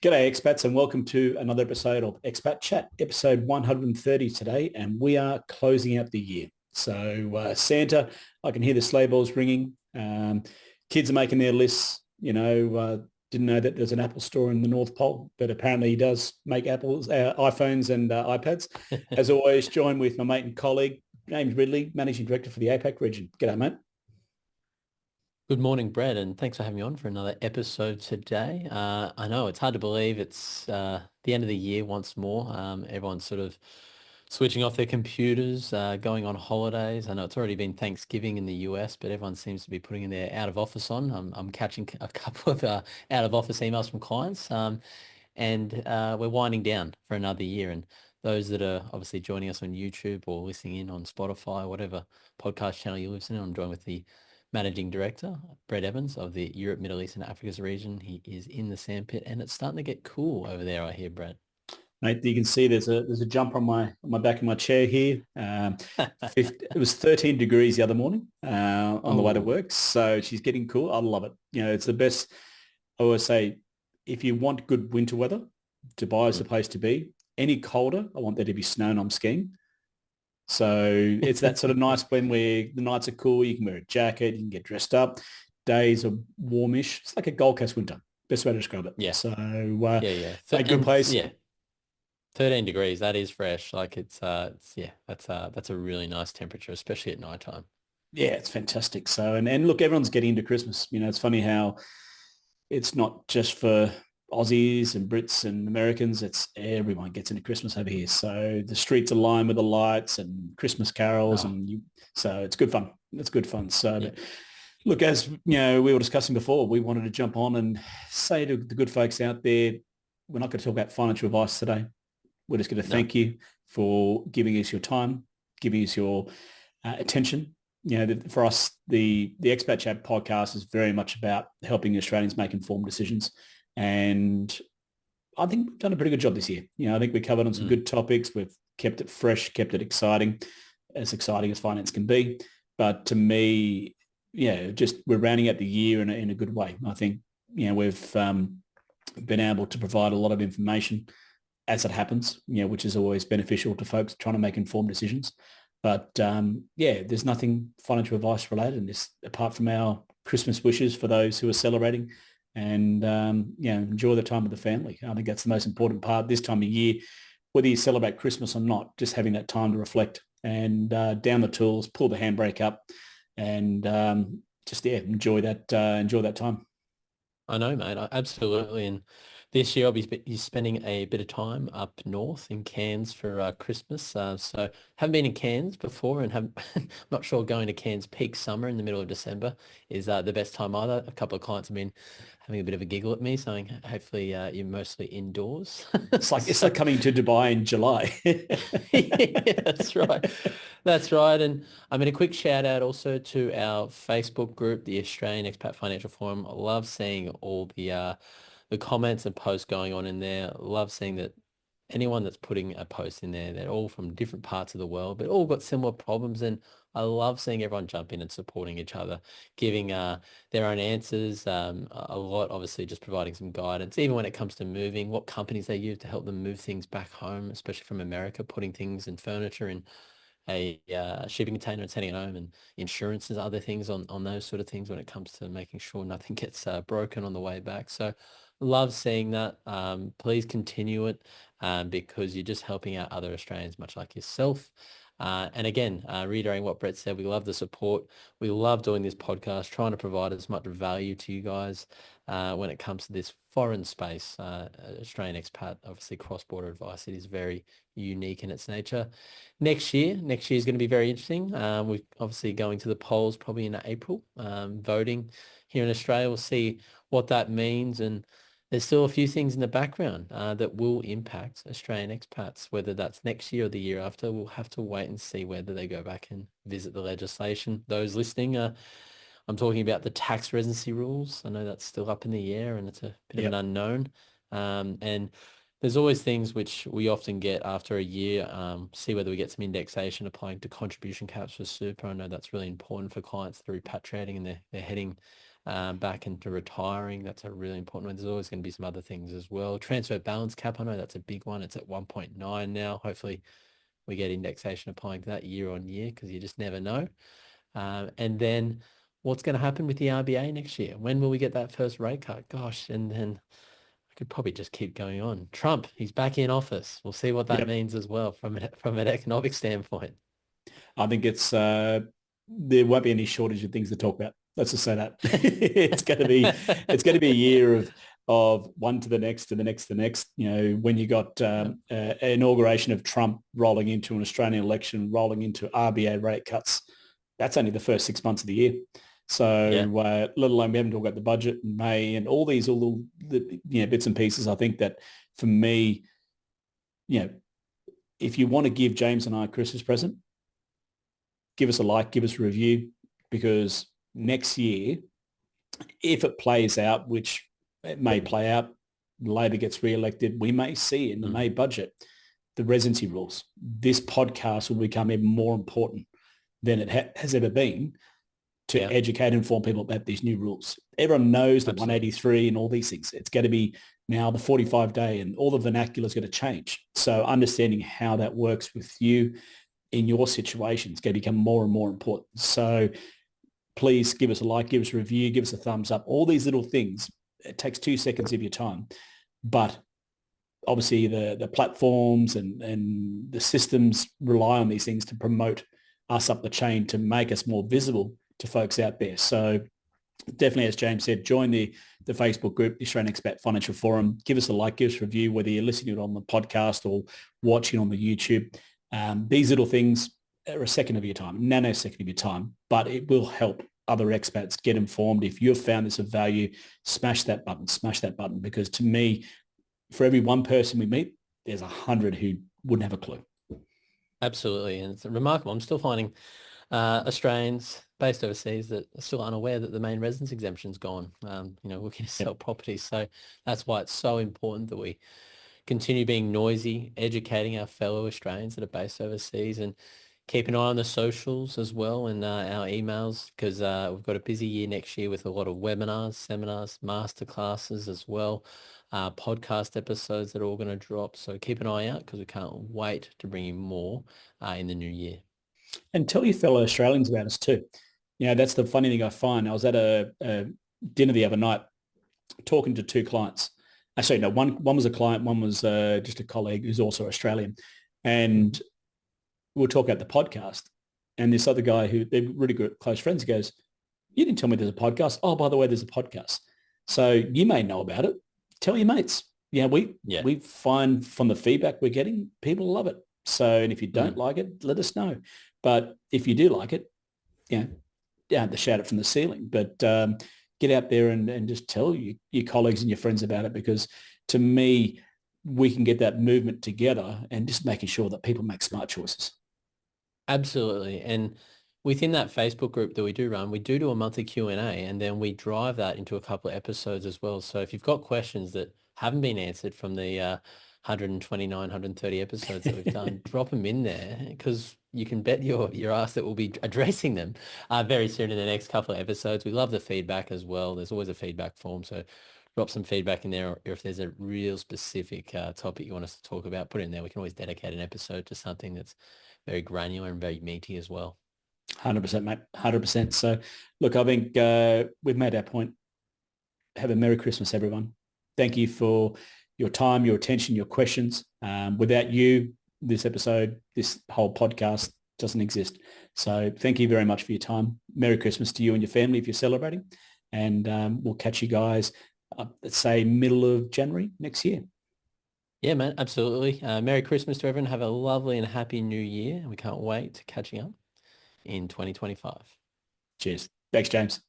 G'day expats and welcome to another episode of Expat Chat, episode 130 today, and we are closing out the year. So Santa, I can hear the sleigh bells ringing. Kids are making their lists. Didn't know that there's an Apple store in the North Pole, but apparently he does make Apple's iPhones and iPads. As always, joined with my mate and colleague, James Ridley, Managing Director for the APAC region. G'day, mate. Good morning, Brad, and thanks for having me on for another episode today. I know it's hard to believe it's the end of the year once more. Everyone's sort of switching off their computers, going on holidays. I know it's already been Thanksgiving in the US, but everyone seems to be putting in their out of office on. I'm catching a couple of out of office emails from clients, and we're winding down for another year. And those that are obviously joining us on YouTube or listening in on Spotify, whatever podcast channel you listen in, I'm joined with the Managing Director, Brett Evans of the Europe, Middle East and Africa's region. He is in the sandpit and it's starting to get cool over there, I hear, Brett. Mate, you can see there's a jump on my back of my chair here. It was 13 degrees the other morning on the way to work, so she's getting cool. I love it. It's the best. I always say, if you want good winter weather, Dubai is the place to be. Any colder, I want there to be snow and I'm skiing. So it's that sort of nice blend where the nights are cool. You can wear a jacket, you can get dressed up. Days are warmish. It's like a Gold Coast winter. Best way to describe it. Yeah. So Yeah. a good place. Yeah. 13 degrees, that is fresh. Like that's a really nice temperature, especially at nighttime. Yeah, it's fantastic. So and look, everyone's getting into Christmas. It's funny how it's not just for Aussies and Brits and Americans. It's everyone gets into Christmas over here. So the streets are lined with the lights and Christmas carols, so it's good fun. It's good fun. So Yeah. look, as we were discussing before, we wanted to jump on and say to the good folks out there, we're not going to talk about financial advice today. We're just going to thank you for giving us your time, giving us your attention. For us, the Expat Chat podcast is very much about helping Australians make informed decisions. And I think we've done a pretty good job this year. I think we covered on some good topics. We've kept it fresh, kept it exciting as finance can be. But to me, just we're rounding out the year in a good way. I think, we've been able to provide a lot of information as it happens, which is always beneficial to folks trying to make informed decisions. But there's nothing financial advice related in this apart from our Christmas wishes for those who are celebrating and, enjoy the time with the family. I think that's the most important part this time of year, whether you celebrate Christmas or not, just having that time to reflect and down the tools, pull the handbrake up and enjoy that time. I know, mate. Absolutely. And this year I'll be spending a bit of time up north in Cairns for Christmas. So haven't been in Cairns before and not sure going to Cairns peak summer in the middle of December is the best time either. A couple of clients have been having a bit of a giggle at me saying, hopefully you're mostly indoors. It's like coming to Dubai in July. Yeah, that's right. That's right. And I mean, a quick shout out also to our Facebook group, the Australian Expat Financial Forum. I love seeing all the comments and posts going on in there. I love seeing that anyone that's putting a post in there, they're all from different parts of the world, but all got similar problems. And I love seeing everyone jump in and supporting each other, giving their own answers. A lot, obviously, just providing some guidance, even when it comes to moving, what companies they use to help them move things back home, especially from America, putting things and furniture in a shipping container and sending it home, and insurances, other things on those sort of things when it comes to making sure nothing gets broken on the way back. So love seeing that. Please continue it because you're just helping out other Australians much like yourself. And again, reiterating what Brett said, we love the support. We love doing this podcast, trying to provide as much value to you guys when it comes to this foreign space. Australian expat, obviously cross-border advice. It is very unique in its nature. Next year is going to be very interesting. We're obviously going to the polls probably in April, voting here in Australia. We'll see what that means, and there's still a few things in the background that will impact Australian expats, whether that's next year or the year after. We'll have to wait and see whether they go back and visit the legislation. Those listening, I'm talking about the tax residency rules. I know that's still up in the air and it's a bit of an unknown. And there's always things which we often get after a year, see whether we get some indexation applying to contribution caps for super. I know that's really important for clients that are repatriating and they're heading back into retiring. That's a really important one. There's always going to be some other things as well. Transfer balance cap, I know that's a big one. It's at 1.9 now. Hopefully we get indexation applying to that year on year, because you just never know. And then what's going to happen with the RBA next year? When will we get that first rate cut? Gosh, and then I could probably just keep going on. Trump, he's back in office. We'll see what that means as well from an economic standpoint. I think it's there won't be any shortage of things to talk about. Let's just say that it's going to be a year of one to the next, to the next, to the next. You know, when you got inauguration of Trump rolling into an Australian election, rolling into RBA rate cuts, that's only the first 6 months of the year. So let alone we haven't talked about the budget in May and all these little bits and pieces. I think that for me, if you want to give James and I a Christmas present, give us a like, give us a review, because next year, if it plays out, which it may play out, Labor gets re-elected, we may see in the May budget the residency rules. This podcast will become even more important than it has ever been to educate and inform people about these new rules. Everyone knows the 183 and all these things. It's going to be now the 45-day and all the vernacular is going to change. So understanding how that works with you in your situation is going to become more and more important. So please give us a like, give us a review, give us a thumbs up. All these little things, it takes 2 seconds of your time. But obviously the platforms and the systems rely on these things to promote us up the chain, to make us more visible to folks out there. So definitely, as James said, join the Facebook group, the Australian Expat Financial Forum. Give us a like, give us a review, whether you're listening to it on the podcast or watching on the YouTube. These little things are a second of your time, nanosecond of your time, but it will help other expats get informed. If you've found this of value, smash that button, because to me, for every one person we meet, there's 100 who wouldn't have a clue. Absolutely. And it's remarkable. I'm still finding Australians based overseas that are still unaware that the main residence exemption's gone, looking to sell properties. So that's why it's so important that we continue being noisy, educating our fellow Australians that are based overseas, and keep an eye on the socials as well, and our emails, because we've got a busy year next year with a lot of webinars, seminars, masterclasses as well, podcast episodes that are all going to drop. So keep an eye out, because we can't wait to bring you more in the new year. And tell your fellow Australians about us too. That's the funny thing I find. I was at a dinner the other night talking to 2 clients. Actually, no, one was a client, one was just a colleague who's also Australian. And we'll talk about the podcast. And this other guy who they're really good, close friends, goes, "You didn't tell me there's a podcast. Oh, by the way, there's a podcast. So you may know about it. Tell your mates." We find from the feedback we're getting, people love it. So, and if you don't like it, let us know. But if you do like it, don't have to shout it from the ceiling. But get out there and just tell your colleagues and your friends about it, because to me, we can get that movement together and just making sure that people make smart choices. Absolutely. And within that Facebook group that we do run, we do a monthly Q&A, and then we drive that into a couple of episodes as well. So if you've got questions that haven't been answered from the 129, 130 episodes that we've done, drop them in there, because you can bet your ass that we'll be addressing them very soon in the next couple of episodes. We love the feedback as well. There's always a feedback form, so drop some feedback in there, or if there's a real specific topic you want us to talk about, put it in there. We can always dedicate an episode to something that's very granular and very meaty as well. 100%, mate. 100%. So look, I think we've made our point. Have a Merry Christmas, everyone. Thank you for your time, your attention, your questions. Without you, this episode, this whole podcast doesn't exist. So thank you very much for your time. Merry Christmas to you and your family if you're celebrating. And we'll catch you guys, let's say, middle of January next year. Yeah, man, absolutely. Merry Christmas to everyone. Have a lovely and happy new year. We can't wait to catching up in 2025. Cheers. Thanks, James.